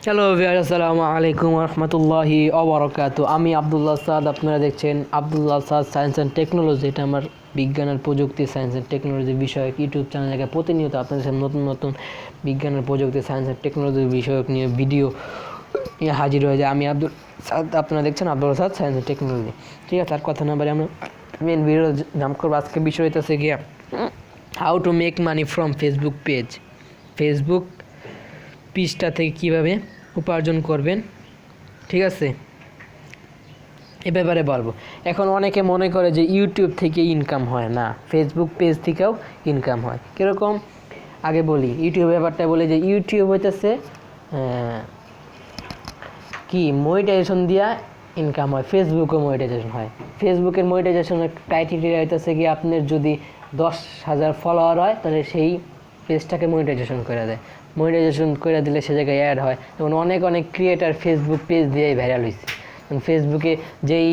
Hello viewers, আসসালামু আলাইকুম রহমতুল্লাহি ওবারাকাতু। আমি আবদুল্লাহ সাদ, আপনারা দেখছেন আবদুল্লাহ সাদ সায়েন্স অ্যান্ড টেকনোলজি। এটা আমার বিজ্ঞান আর প্রযুক্তি সায়েন্স অ্যান্ড টেকনোলজি বিষয়ক ইউটিউব চ্যানেল, জায়গায় প্রতিনিয়ত আপনাদের সাথে নতুন নতুন বিজ্ঞান আর প্রযুক্তি সায়েন্স অ্যান্ড টেকনোলজি বিষয়ক নিয়ে ভিডিও নিয়ে হাজির হয়ে যায়। আমি আব্দুল সাদ, আপনারা দেখছেন আবদুল্লাহ সাদ সায়েন্স অ্যান্ড টেকনোলজি। ঠিক আছে, আর কথা না বলে আমরা মেন ভিডিও জাম্প করবো। আজকে বিষয় হইতেছে গিয়া how to make money from Facebook page. Facebook পেজটা থেকে কীভাবে উপার্জন করবেন, ঠিক আছে, এ ব্যাপারে বলবো। এখন অনেকে মনে করে যে ইউটিউব থেকে ইনকাম হয় না, ফেসবুক পেজ থেকেও ইনকাম হয়। কীরকম আগে বলি, ইউটিউব ব্যাপারটা বলি যে ইউটিউব হইতেছে কি মনিটাইজেশন দিয়া ইনকাম হয়, ফেসবুকও মনিটাইজেশন হয়। ফেসবুকের মনিটাইজেশনের ক্রাইটেরিয়া হইতেছে কি আপনার যদি 10,000 ফলোয়ার হয় তাহলে সেই পেজটাকে মনিটাইজেশন করে দেয়। মনিটাইজেশন করে দিলে সে জায়গায় অ্যাড হয়। যেমন অনেক ক্রিয়েটার ফেসবুক পেজ দিয়েই ভাইরাল হয়েছে। ফেসবুকে যেই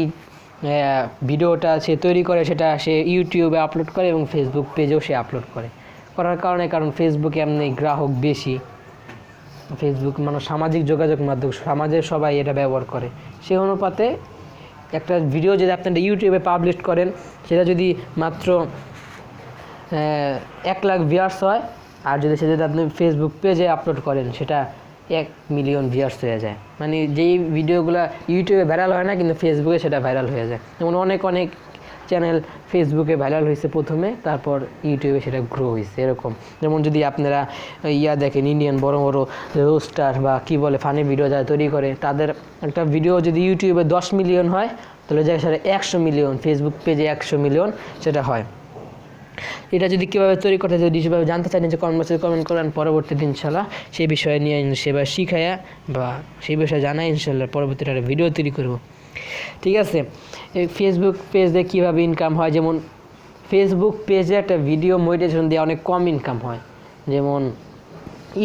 ভিডিওটা সে তৈরি করে সেটা সে ইউটিউবে আপলোড করে এবং ফেসবুক পেজেও সে আপলোড করার কারণ ফেসবুকে এমনি গ্রাহক বেশি। ফেসবুক মানে সামাজিক যোগাযোগ মাধ্যম, সমাজের সবাই এটা ব্যবহার করে। সেই অনুপাতে একটা ভিডিও যদি আপনারা ইউটিউবে পাবলিশ করেন, সেটা যদি মাত্র 1 লাখ ভিউয়ার্স হয়, আর যদি আপনি ফেসবুক পেজে আপলোড করেন সেটা 1 মিলিয়ন ভিউয়ার্স হয়ে যায়। মানে যেই ভিডিওগুলো ইউটিউবে ভাইরাল হয় না, কিন্তু ফেসবুকে সেটা ভাইরাল হয়ে যায়। যেমন অনেক চ্যানেল ফেসবুকে ভাইরাল হয়েছে প্রথমে, তারপর ইউটিউবে সেটা গ্রো হয়েছে। এরকম যেমন যদি আপনারা দেখেন, ইন্ডিয়ান বড় বড় রোস্টার বা কী বলে ফানি ভিডিও যারা তৈরি করে, তাদের একটা ভিডিও যদি ইউটিউবে 10 মিলিয়ন হয় তাহলে যায় সেটা 100 মিলিয়ন, ফেসবুক পেজে 100 মিলিয়ন সেটা হয়। এটা যদি কীভাবে তৈরি করতে যদি সেভাবে জানতে চান, যে কমেন্ট করেন, পরবর্তীতে ইনশাল্লাহ সেই বিষয়ে নিয়ে সেভাবে শিখাইয়া বা সেই বিষয়ে জানাই ইনশাল্লাহ পরবর্তীতে একটা ভিডিও তৈরি করব। ঠিক আছে, এই ফেসবুক পেজে কীভাবে ইনকাম হয়, যেমন ফেসবুক পেজে একটা ভিডিও মনিটাইজেশন দিয়ে অনেক কম ইনকাম হয়। যেমন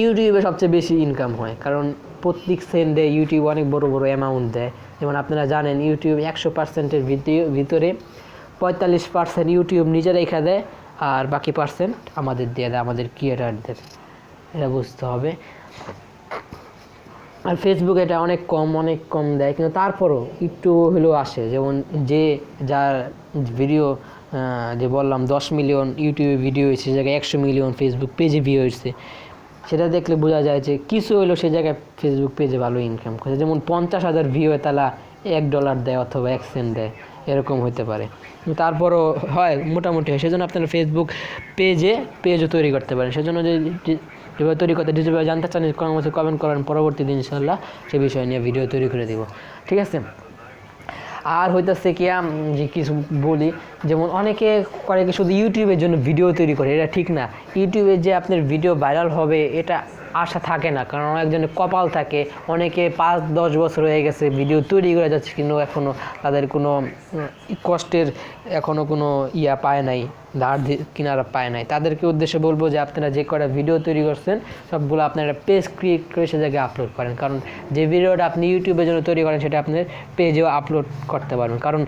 ইউটিউবে সবচেয়ে বেশি ইনকাম হয়, কারণ প্রত্যেক সেন্টে ইউটিউব অনেক বড় বড় অ্যামাউন্ট দেয়। যেমন আপনারা জানেন ইউটিউব 100%-এর ভিতরে 45% ইউটিউব নিজে রেখে দেয়, আর বাকি পার্সেন্ট আমাদের দিয়ে দেয়, আমাদের ক্রিয়েটারদের। এটা বুঝতে হবে। আর ফেসবুক এটা অনেক কম দেয়, কিন্তু তারপরও একটু হলেও আসে। যেমন যার ভিডিও যে বললাম 10 মিলিয়ন ইউটিউবে ভিডিও হয়েছে, সে জায়গায় 100 মিলিয়ন ফেসবুক পেজে ভিউ হয়েছে, সেটা দেখলে বোঝা যায় যে কিছু হলেও সে জায়গায় ফেসবুক পেজে ভালো ইনকাম করে। যেমন 50,000 ভিউ তারা $1 দেয় অথবা 1 সেন্ট দেয়, এরকম হতে পারে। তারপরও হয়, মোটামুটি হয়। সেজন্য আপনারা ফেসবুক পেজও তৈরি করতে পারেন। সেজন্য যেভাবে তৈরি করতে যেভাবে জানতে চান, কমেন্ট করেন, পরবর্তী দিন ইনশাল্লাহ সে বিষয় নিয়ে ভিডিও তৈরি করে দেব। ঠিক আছে, আর হইতেছে কি যে কিছু বলি, যেমন অনেকে করে কি শুধু ইউটিউবের জন্য ভিডিও তৈরি করে, এটা ঠিক না। ইউটিউবে যে আপনার ভিডিও ভাইরাল হবে এটা আশা থাকে না, কারণ অনেকজনের কপাল থাকে। অনেকে 5-10 বছর হয়ে গেছে ভিডিও তৈরি করে যাচ্ছে, কিন্তু এখনও তাদের কোনো কষ্টের এখনও কোনো পায় নাই, ধার কিনারা পায় নাই। তাদেরকে উদ্দেশ্যে বলবো যে আপনারা যে কটা ভিডিও তৈরি করছেন সবগুলো আপনারা পেজ ক্রিয়েট করে সে জায়গায় আপলোড করেন, কারণ যে ভিডিওটা আপনি ইউটিউবের জন্য তৈরি করেন সেটা আপনার পেজেও আপলোড করতে পারবেন। কারণ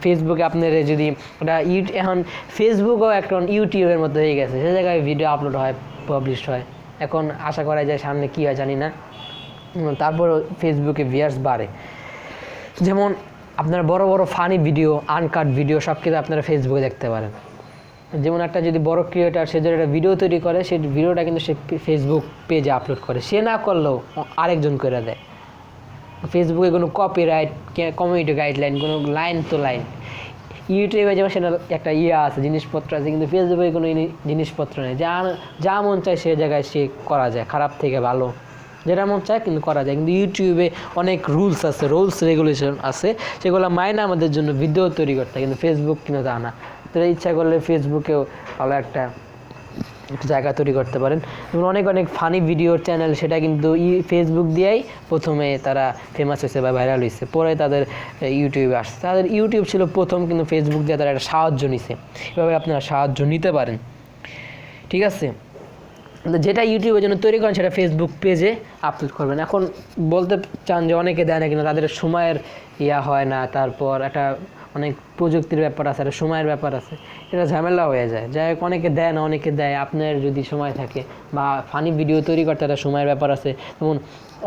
ফেসবুকে আপনার যদি ওটা এখন ফেসবুকও এখন ইউটিউবের মতো হয়ে গেছে, সে জায়গায় ভিডিও আপলোড হয়, পাবলিশ হয়। এখন আশা করা যায় সামনে কী হয় জানি না, তারপর ফেসবুকে ভিউয়ার্স বাড়ে। যেমন আপনারা বড় বড় ফানি ভিডিও, আনকাট ভিডিও সব কিছু আপনারা ফেসবুকে দেখতে পারেন। যেমন একটা যদি বড় ক্রিয়েটার সে যদি একটা ভিডিও তৈরি করে, সেই ভিডিওটা কিন্তু সে ফেসবুক পেজে আপলোড করে, সে না করলেও আরেকজন করে দেয়। ফেসবুকে কোনো কপিরাইট, কমিউনিটি গাইডলাইন, কোনো লাইন তো লাইন। ইউটিউবে যেমন সেটা একটা আছে, জিনিসপত্র আছে, কিন্তু ফেসবুকে কোনো জিনিসপত্র নেই। যা মন চায় সে জায়গায় সে করা যায়, খারাপ থেকে ভালো যেটা মন চায় কিন্তু করা যায়। কিন্তু ইউটিউবে অনেক রুলস রেগুলেশন আছে, সেগুলো মাইনে আমাদের জন্য ভিডিও তৈরি করতে হয়, কিন্তু ফেসবুক কিন্তু তা না। তো ইচ্ছা করলে ফেসবুকেও ভালো একটা জায়গা তৈরি করতে পারেন। যেমন অনেক ফানি ভিডিওর চ্যানেল, সেটা কিন্তু ফেসবুক দিয়েই প্রথমে তারা ফেমাস হয়েছে বা ভাইরাল হয়েছে, পরে তাদের ইউটিউবে আসছে। তাদের ইউটিউব ছিল প্রথম, কিন্তু ফেসবুক দিয়ে তারা একটা সাহায্য নিছে। এভাবে আপনারা সাহায্য নিতে পারেন। ঠিক আছে, যেটা ইউটিউবের জন্য তৈরি করেন সেটা ফেসবুক পেজে আপলোড করবেন। এখন বলতে চান যে অনেকে দেয় না, কিন্তু তাদের সময়ের হয় না, তারপর একটা অনেক প্রযুক্তির ব্যাপার আছে, আর সময়ের ব্যাপার আছে, এটা ঝামেলা হয়ে যায়। যাই হোক, অনেকে দেয় না, অনেকে দেয়। আপনার যদি সময় থাকে বা ফানি ভিডিও তৈরি করতে একটা সময়ের ব্যাপার আছে, যেমন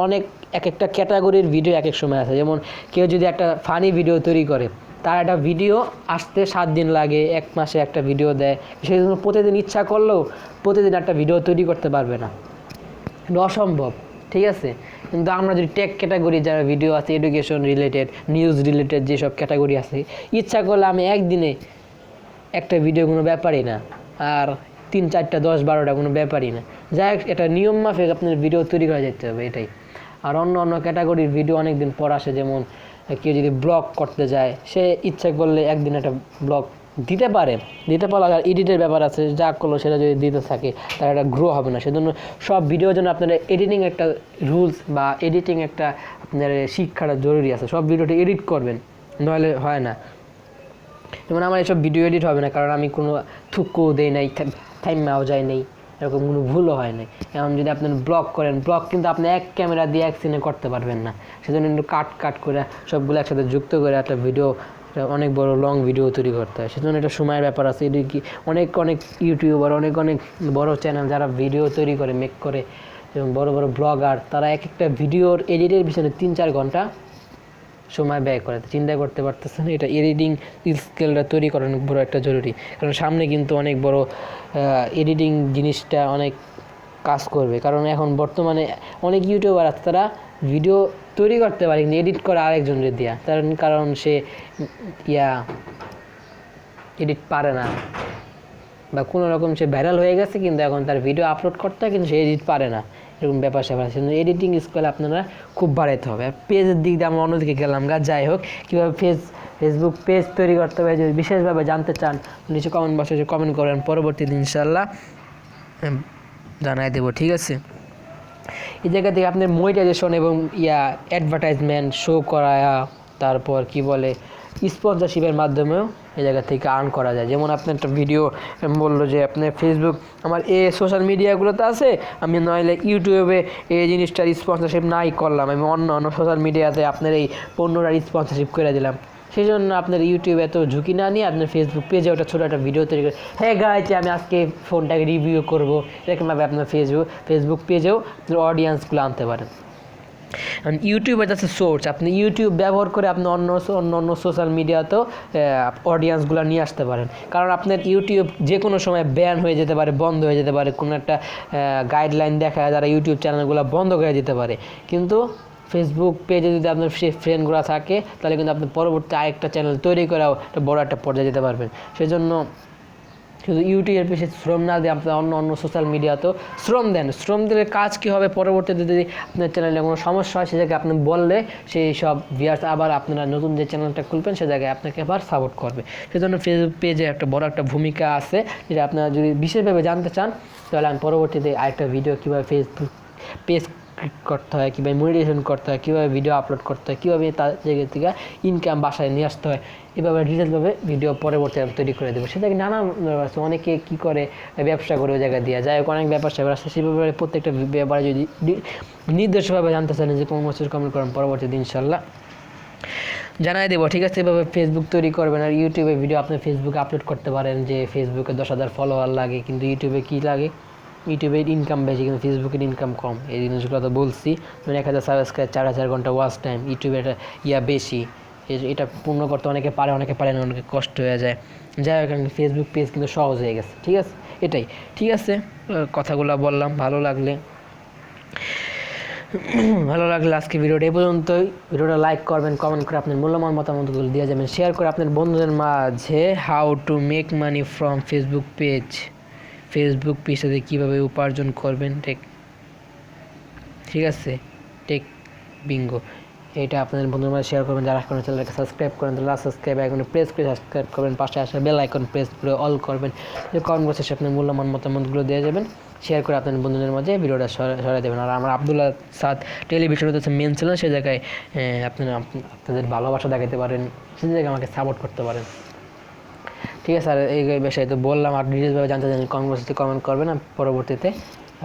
অনেক এক একটা ক্যাটাগরির ভিডিও এক এক সময় আছে। যেমন কেউ যদি একটা ফানি ভিডিও তৈরি করে, তার একটা ভিডিও আসতে 7 দিন লাগে, 1 মাসে একটা ভিডিও দেয়। সেই জন্য প্রতিদিন ইচ্ছা করলেও প্রতিদিন একটা ভিডিও তৈরি করতে পারবে না, এটা অসম্ভব, ঠিক আছে। কিন্তু আমরা যদি টেক ক্যাটাগরি যারা ভিডিও আছে, এডুকেশন রিলেটেড, নিউজ রিলেটেড যেসব ক্যাটাগরি আছে, ইচ্ছা করলে আমি একদিনে একটা ভিডিও কোনো ব্যাপারই না, আর 3, 4টা 10, 12টা কোনো ব্যাপারই না। যাই হোক, এটা নিয়ম মাফিক আপনার ভিডিও তৈরি করা যেতে হবে, এটাই। আর অন্য অন্য ক্যাটাগরির ভিডিও অনেক দিন পর আসে, যেমন কেউ যদি ব্লগ করতে যায়, সে ইচ্ছা করলে একদিন একটা ব্লগ দিতে পারে, আর এডিটের ব্যাপার আছে, যা করলো সেটা যদি দিতে থাকে তার একটা গ্রো হবে না। সেজন্য সব ভিডিওর জন্য আপনার এডিটিং একটা রুলস বা এডিটিং একটা আপনার শিক্ষাটা জরুরি আছে। সব ভিডিওটা এডিট করবেন, নাহলে হয় না। যেমন আমার এসব ভিডিও এডিট হবে না, কারণ আমি কোনো থুকু দেই নাই, থাইমাও যায় নেই, এরকম কোনো ভুলও হয় নাই। এখন যদি আপনি ব্লগ করেন, ব্লগ কিন্তু আপনি এক ক্যামেরা দিয়ে এক সিনে করতে পারবেন না। সেজন্য কিন্তু কাট করে সবগুলো একসাথে যুক্ত করে একটা ভিডিও, অনেক বড় লং ভিডিও তৈরি করতে হয়। সেজন্য এটা সময়ের ব্যাপার আছে। এটি কি অনেক ইউটিউবার, অনেক বড় চ্যানেল যারা ভিডিও তৈরি করে, মেক করে, এবং বড় বড় ব্লগার, তারা এক একটা ভিডিওর এডিটের পিছনে 3-4 ঘন্টা সময় ব্যয় করে। চিন্তা করতে পারতেছেন, এটা এডিটিং স্কিলটা তৈরি করা অনেক বড় একটা জরুরি। কারণ সামনে কিন্তু অনেক বড় এডিটিং জিনিসটা অনেক কাজ করবে। কারণ এখন বর্তমানে অনেক ইউটিউবার আছে, তারা ভিডিও তৈরি করতে পারে কিন্তু এডিট করে আরেকজনের দেওয়া, কারণ সে এডিট পারে না, বা কোনো রকম সে ভাইরাল হয়ে গেছে, কিন্তু এখন তার ভিডিও আপলোড করতে হয় কিন্তু সে এডিট পারে না, এরকম ব্যাপার স্যাপার আছে। কিন্তু এডিটিং স্কিল আপনারা খুব বাড়াইতে হবে। পেজের দিক দিয়ে আমরা অন্যদিকে গেলাম যাই হোক, কীভাবে ফেসবুক পেজ তৈরি করতে হবে যদি বিশেষভাবে জানতে চান, নিচে কমেন্ট বক্সে কমেন্ট করেন, পরবর্তী দিন ইনশাল্লাহ জানাই দেবো, ঠিক আছে। এই জায়গা থেকে আপনার মনিটাইজেশন এবং অ্যাডভার্টাইজমেন্ট শো করা, তারপর কি বলে স্পন্সরশিপের মাধ্যমেও এই জায়গা থেকে আর্ন করা যায়। যেমন আপনার একটা ভিডিও বললো যে আপনার ফেসবুক আমার সোশ্যাল মিডিয়াগুলোতে আছে, আমি নইলে ইউটিউবে এই জিনিসটার স্পন্সরশিপ নাই করলাম, আমি অন্য সোশ্যাল মিডিয়াতে আপনার এই পণ্যটার স্পন্সরশিপ করে দিলাম। সেই জন্য আপনার ইউটিউবে এত ঝুঁকি না নিয়ে আপনার ফেসবুক পেজে ওটা ছোটো একটা ভিডিও তৈরি করে, হ্যাঁ গাইছে আমি আজকে ফোনটাকে রিভিউ করবো, এরকমভাবে আপনার ফেসবুক পেজেও আপনার অডিয়েন্সগুলো আনতে পারেন। কারণ ইউটিউবের যাচ্ছে সোর্স, আপনি ইউটিউব ব্যবহার করে আপনি অন্য সোশ্যাল মিডিয়াতেও অডিয়েন্সগুলো নিয়ে আসতে পারেন। কারণ আপনার ইউটিউব যে কোনো সময় ব্যান হয়ে যেতে পারে, বন্ধ হয়ে যেতে পারে, কোনো একটা গাইডলাইন দেখায় যারা ইউটিউব চ্যানেলগুলো বন্ধ করে দিতে পারে। কিন্তু ফেসবুক পেজে যদি আপনার সেই ফ্রেন্ডগুলো থাকে, তাহলে কিন্তু আপনি পরবর্তী আরেকটা চ্যানেল তৈরি করেও একটা বড় একটা পর্যায়ে যেতে পারবেন। সেজন্য শুধু ইউটিউবের পিছিয়ে শ্রম না দিয়ে আপনার অন্য সোশ্যাল মিডিয়াতেও শ্রম দিলে কাজ কী হবে, পরবর্তীতে যদি আপনার চ্যানেলে কোনো সমস্যা হয়, সে জায়গায় আপনি বললে সেই সব ভিউয়ার্স আবার আপনারা নতুন যে চ্যানেলটা খুলবেন সে জায়গায় আপনাকে আবার সাপোর্ট করবে। সেজন্য ফেসবুক পেজে একটা বড় একটা ভূমিকা আছে, যেটা আপনারা যদি বিশেষভাবে জানতে চান, তাহলে আমি পরবর্তীতে আরেকটা ভিডিও কীভাবে ফেসবুক পেজ করতে হয়, কীভাবে মনিটাইজেশন করতে হয়, কীভাবে ভিডিও আপলোড করতে হয়, কীভাবে তার জায়গা থেকে ইনকাম বাসায় নিয়ে আসতে হয়, এভাবে ডিটেলসভাবে ভিডিও পরবর্তী আমি তৈরি করে দেবো। সেটাকে নানা আছে, অনেকে কী করে ব্যবসা করে ওই জায়গায় দিয়ে যায়, অনেক ব্যাপার স্যাপার আছে। সেই ব্যাপারে প্রত্যেকটা ব্যাপারে যদি নির্দিষ্টভাবে জানতে চান, যে কোনো মেসেজ কমেন্ট করেন, পরবর্তী দিন ইনশাল্লাহ জানাই দেবো, ঠিক আছে। এভাবে ফেসবুক তৈরি করবেন। আর ইউটিউবে ভিডিও আপনি ফেসবুকে আপলোড করতে পারেন, যে ফেসবুকে 10,000 ফলোয়ার লাগে, কিন্তু ইউটিউবে কী লাগে, ইউটিউবের ইনকাম বেশি কিন্তু ফেসবুকের ইনকাম কম। এই জিনিসগুলো তো বলছি। 1000 সাবস্ক্রাইব, 4000 ঘন্টা ওয়াচ টাইম, ইউটিউবে বেশি। এটা পূর্ণ করতে অনেকে পারে, অনেকে পারে না, অনেকে কষ্ট হয়ে যায়। যাই হোক, ফেসবুক পেজ কিন্তু সহজ হয়ে গেছে, ঠিক আছে। এটাই ঠিক আছে, কথাগুলো বললাম। ভালো লাগলে আজকে ভিডিওটা এই পর্যন্তই। ভিডিওটা লাইক করবেন, কমেন্ট করে আপনার মূল্যবান মতামতগুলো দিয়ে যাবেন, শেয়ার করে আপনার বন্ধুদের মাঝে। How to make money from Facebook পেজে কীভাবে উপার্জন করবেন, ঠিক আছে, টেক বিঙ্গো। এটা আপনাদের বন্ধুদের মাঝে শেয়ার করবেন। যারা কোনো চ্যানেলকে সাবস্ক্রাইব করেন, তাহলে সাবস্ক্রাইব আইকনে প্রেস করে সাবস্ক্রাইব করবেন, পাশে আসা বেল আইকন প্রেস করে অল করবেন। যে কমেন্ট বক্সে আপনার মূল্যবান মতামতগুলো দিয়ে যাবেন, শেয়ার করে আপনার বন্ধুদের মাঝে ভিডিওটা সরাই দেবেন। আর আমার আব্দুল্লাহ সাদ টেলিভিশনে হচ্ছে মেন চ্যানেল, সেই জায়গায় আপনাদের ভালোবাসা দেখাতে পারেন, সেই জায়গায় আমাকে সাপোর্ট করতে পারেন, ঠিক আছে। আর এই বিষয়ে তো বললাম, আর ডিটেলসভাবে জানতে চান কমেন্ট বক্সে কমেন্ট করবেন, পরবর্তীতে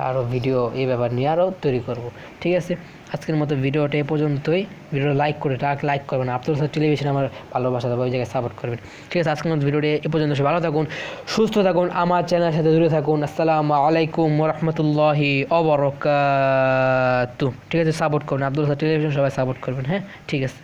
আরও ভিডিও এই ব্যাপার নিয়ে আরও তৈরি করব। ঠিক আছে, আজকের মতো ভিডিওটা এ পর্যন্তই। ভিডিওটা লাইক করে লাইক করবেন, আব্দুল সাদ টেলিভিশন আমার ভালোবাসা দেবো, ওই জায়গায় সাপোর্ট করবেন। ঠিক আছে, আজকের মতো ভিডিওটা এ পর্যন্ত। ভালো থাকুন, সুস্থ থাকুন, আমার চ্যানেলের সাথে জুড়ে থাকুন। আসসালামু আলাইকুম রহমতুল্লাহি অবরকাতুহু। ঠিক আছে, সাপোর্ট করবেন, আব্দুল সাদ টেলিভিশন সবাই সাপোর্ট করবেন। হ্যাঁ, ঠিক আছে।